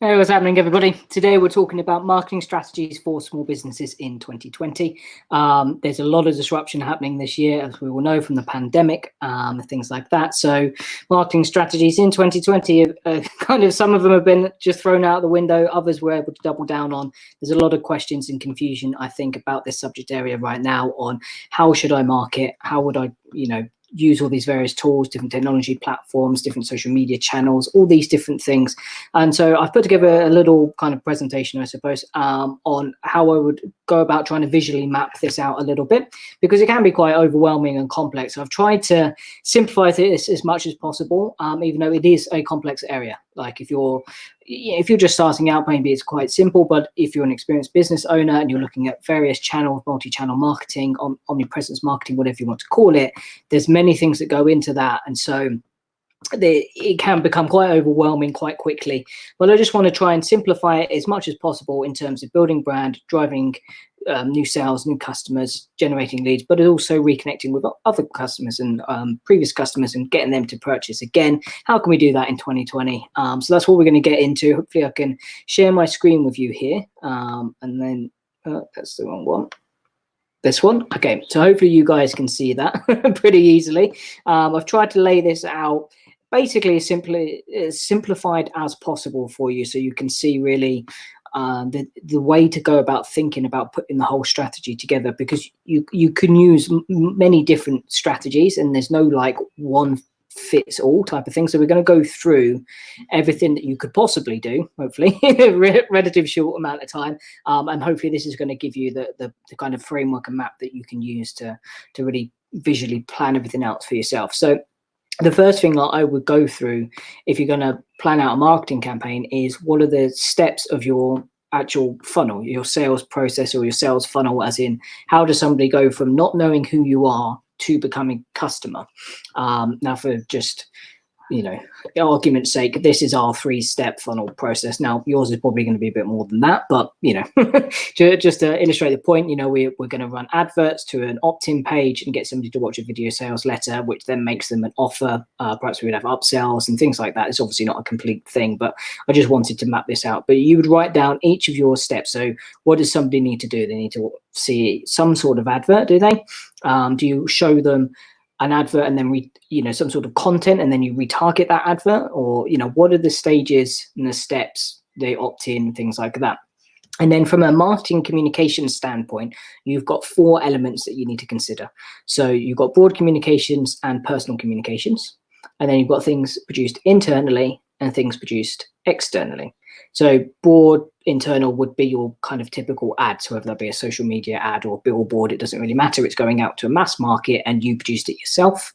Hey, what's happening, everybody? Today we're talking about marketing strategies for small businesses in 2020. There's a lot of disruption happening this year, as we all know, from the pandemic, things like that. So marketing strategies in 2020, kind of some of them have been just thrown out the window. Others we're able to double down on. There's a lot of questions and confusion, I think, about this subject area right now on how should I market? How would I, use all these various tools, different technology platforms, different social media channels, all these different things. And so I've put together a little kind of presentation, I suppose, on how I would go about trying to visually map this out a little bit, because it can be quite overwhelming and complex. I've tried to simplify this as much as possible, even though it is a complex area. Like if you're just starting out, maybe it's quite simple, but if you're an experienced business owner and you're looking at various channels, multi-channel marketing, omnipresence marketing, whatever you want to call it, there's many things that go into that. And so it can become quite overwhelming quite quickly. But I just want to try and simplify it as much as possible in terms of building brand, driving new sales, new customers, generating leads, but also reconnecting with other customers and previous customers and getting them to purchase again. How can we do that in 2020? So that's what we're going to get into. Hopefully I can share my screen with you here. And then that's the wrong one. This one. Okay, so hopefully you guys can see that pretty easily. I've tried to lay this out basically as simplified as possible for you, so you can see really the way to go about thinking about putting the whole strategy together, because you can use many different strategies and there's no like one fits all type of thing. So we're going to go through everything that you could possibly do, hopefully in a relative short amount of time, and hopefully this is going to give you the kind of framework and map that you can use to really visually plan everything out for yourself. So the first thing that I would go through if you're going to plan out a marketing campaign is what are the steps of your actual funnel, your sales process or your sales funnel, as in how does somebody go from not knowing who you are to becoming a customer. Now for just, argument's sake, this is our 3-step funnel process. Now yours is probably going to be a bit more than that, but just to illustrate the point, we're going to run adverts to an opt-in page and get somebody to watch a video sales letter, which then makes them an offer. Perhaps we would have upsells and things like that. It's obviously not a complete thing, but I just wanted to map this out. But you would write down each of your steps. So what does somebody need to do? They need to see some sort of advert, do they? Do you show them an advert and then some sort of content and then you retarget that advert? Or what are the stages and the steps, they opt in, things like that. And then from a marketing communication standpoint, you've got 4 elements that you need to consider. So you've got broad communications and personal communications, and then you've got things produced internally and things produced externally. So broad internal would be your kind of typical ad. So whether that be a social media ad or billboard, it doesn't really matter. It's going out to a mass market and you produced it yourself.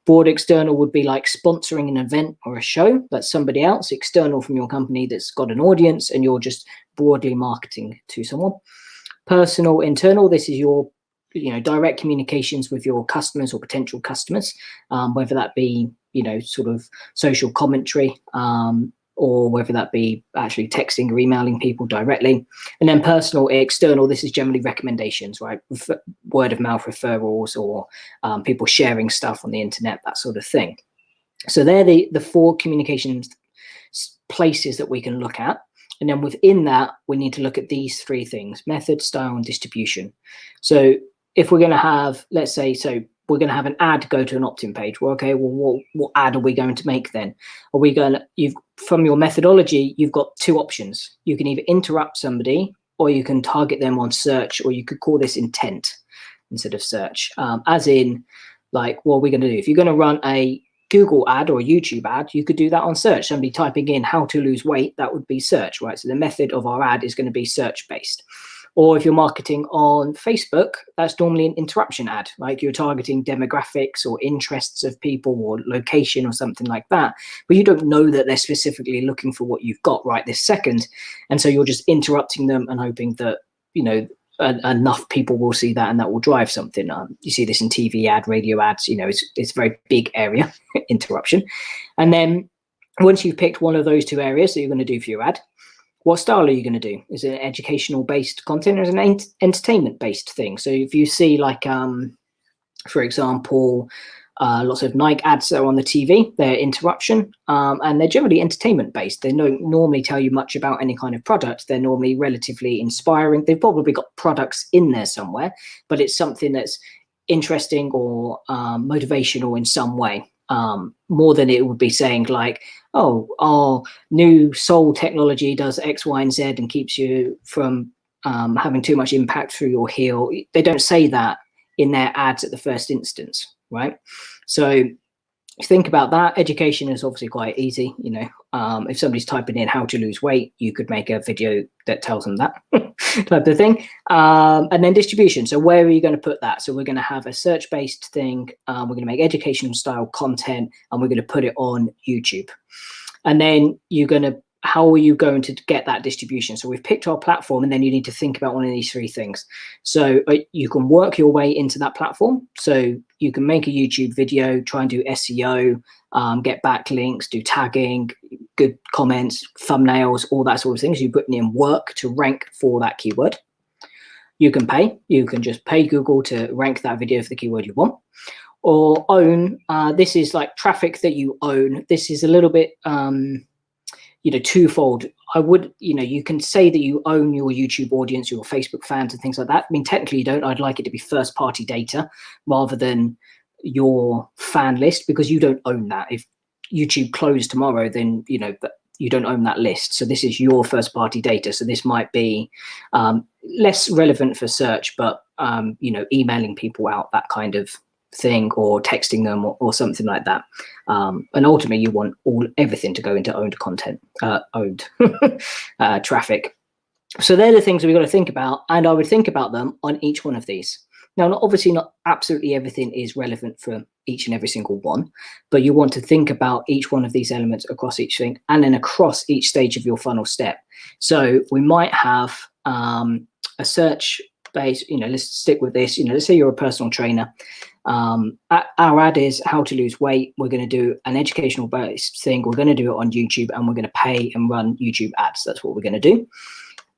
Broad external would be like sponsoring an event or a show that's somebody else external from your company that's got an audience and you're just broadly marketing to someone. Personal internal, this is your direct communications with your customers or potential customers, whether that be sort of social commentary, or whether that be actually texting or emailing people directly. And then personal external, this is generally recommendations, right? Word of mouth referrals or people sharing stuff on the internet, that sort of thing. So they're the 4 communications places that we can look at. And then within that, we need to look at these 3 things: method, style, and distribution. So if we're going to have, let's say, we're going to have an ad go to an opt-in page. Well, okay, well, what ad are we going to make then? Are we going to, from your methodology, you've got 2 options. You can either interrupt somebody or you can target them on search, or you could call this intent instead of search. As in, like, what are we going to do? If you're going to run a Google ad or a YouTube ad, you could do that on search. Somebody typing in how to lose weight, that would be search, right? So the method of our ad is going to be search-based. Or if you're marketing on Facebook, that's normally an interruption ad, like you're targeting demographics or interests of people or location or something like that, but you don't know that they're specifically looking for what you've got right this second. And so you're just interrupting them and hoping that, enough people will see that and that will drive something. You see this in TV ad, radio ads, it's a very big area, interruption. And then once you've picked one of those 2 areas that you're going to do for your ad, what style are you going to do? Is it an educational based content or is it an entertainment based thing? So if you see like, for example, lots of Nike ads that are on the TV. They're interruption, and they're generally entertainment based. They don't normally tell you much about any kind of product. They're normally relatively inspiring. They've probably got products in there somewhere, but it's something that's interesting or motivational in some way, more than it would be saying like, oh, our new sole technology does X, Y, and Z and keeps you from having too much impact through your heel. They don't say that in their ads at the first instance, right? So think about that. Education is obviously quite easy. You know, if somebody's typing in how to lose weight, you could make a video that tells them that type of thing. And then distribution. So where are you going to put that? So we're going to have a search-based thing. We're going to make educational style content, and we're going to put it on YouTube. And then you're going to, how are you going to get that distribution? So we've picked our platform, and then you need to think about one of these three things. So you can work your way into that platform. So you can make a YouTube video, try and do SEO, get backlinks, do tagging, good comments, thumbnails, all that sort of things. You're putting in work to rank for that keyword. You can pay. You can just pay Google to rank that video for the keyword you want. Or own. This is like traffic that you own. This is a little bit... you know, twofold. I would, you know, you can say that you own your YouTube audience, your Facebook fans and things like that. I mean, technically you don't. I'd like it to be first party data rather than your fan list, because you don't own that. If YouTube closed tomorrow, then, you know, you don't own that list. So this is your first party data. So this might be less relevant for search, but, you know, emailing people out, that kind of thing, or texting them or something like that. And ultimately you want everything to go into owned content, owned traffic. So they're the things we've got to think about, and I would think about them on each one of these. Now, obviously not absolutely everything is relevant for each and every single one, but you want to think about each one of these elements across each thing, and then across each stage of your funnel step. So we might have a search base, you know, let's stick with this, you know, let's say you're a personal trainer. Our ad is how to lose weight. We're going to do an educational based thing. We're going to do it on YouTube, and we're going to pay and run YouTube ads. That's what we're going to do.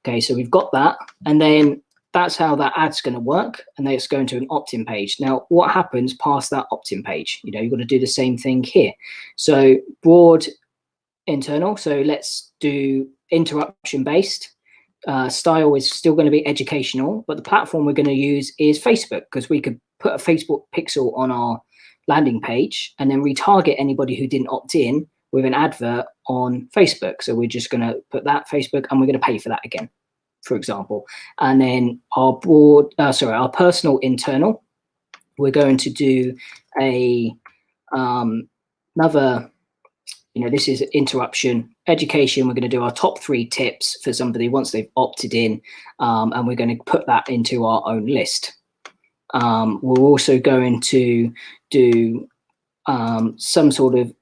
Okay, so we've got that, and then that's how that ad's going to work, and then it's going to an opt-in page. Now, what happens past that opt-in page? You know, you've got to do the same thing here. So broad internal. So let's do interruption based. Style is still going to be educational, but the platform we're going to use is Facebook, because we could put a Facebook pixel on our landing page and then retarget anybody who didn't opt in with an advert on Facebook. So we're just going to put that Facebook, and we're going to pay for that again, for example. And then our our personal internal, we're going to do another, you know, this is interruption education. We're going to do our top 3 tips for somebody once they've opted in, and we're going to put that into our own list. We're also going to do some sort of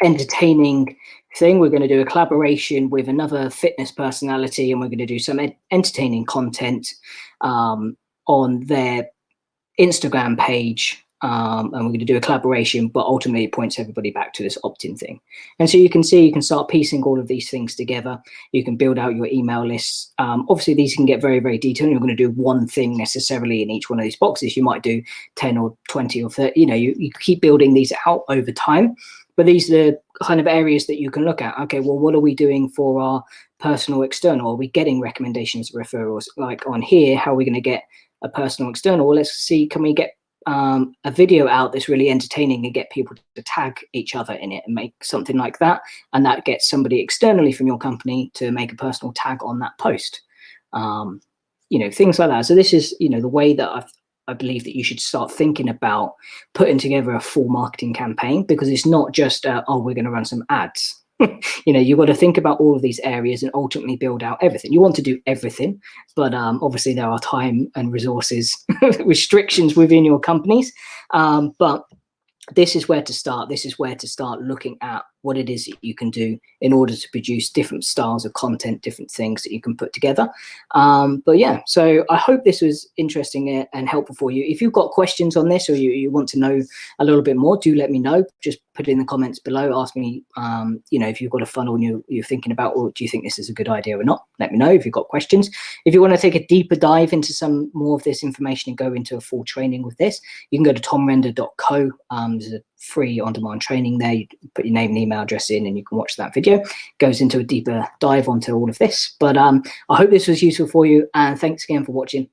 entertaining thing. We're going to do a collaboration with another fitness personality, and we're going to do some entertaining content on their Instagram page. And we're going to do a collaboration, but ultimately it points everybody back to this opt-in thing. And so you can see, you can start piecing all of these things together. You can build out your email lists. Obviously, these can get very, very detailed. You're going to do one thing necessarily in each one of these boxes. You might do 10 or 20 or 30. You know, you keep building these out over time. But these are the kind of areas that you can look at. Okay, well, what are we doing for our personal external? Are we getting recommendations, referrals? Like on here, how are we going to get a personal external? Well, let's see, can we get a video out that's really entertaining and get people to tag each other in it and make something like that, and that gets somebody externally from your company to make a personal tag on that post, you know, things like that. So this is, you know, the way that I believe that you should start thinking about putting together a full marketing campaign, because it's not just oh, we're going to run some ads. You know, you've got to think about all of these areas and ultimately build out everything. You want to do everything, but obviously there are time and resources restrictions within your companies. But this is where to start. This is where to start looking at what it is that you can do in order to produce different styles of content, different things that you can put together. But yeah, so I hope this was interesting and helpful for you. If you've got questions on this, or you want to know a little bit more, do let me know. Just put it in the comments below. Ask me, if you've got a funnel and you're thinking about, well, do you think this is a good idea or not? Let me know if you've got questions. If you want to take a deeper dive into some more of this information and go into a full training with this, you can go to tomrender.co. There's a free on-demand training there. You put your name and email address in and you can watch that video. It goes into a deeper dive onto all of this. But I hope this was useful for you, and thanks again for watching.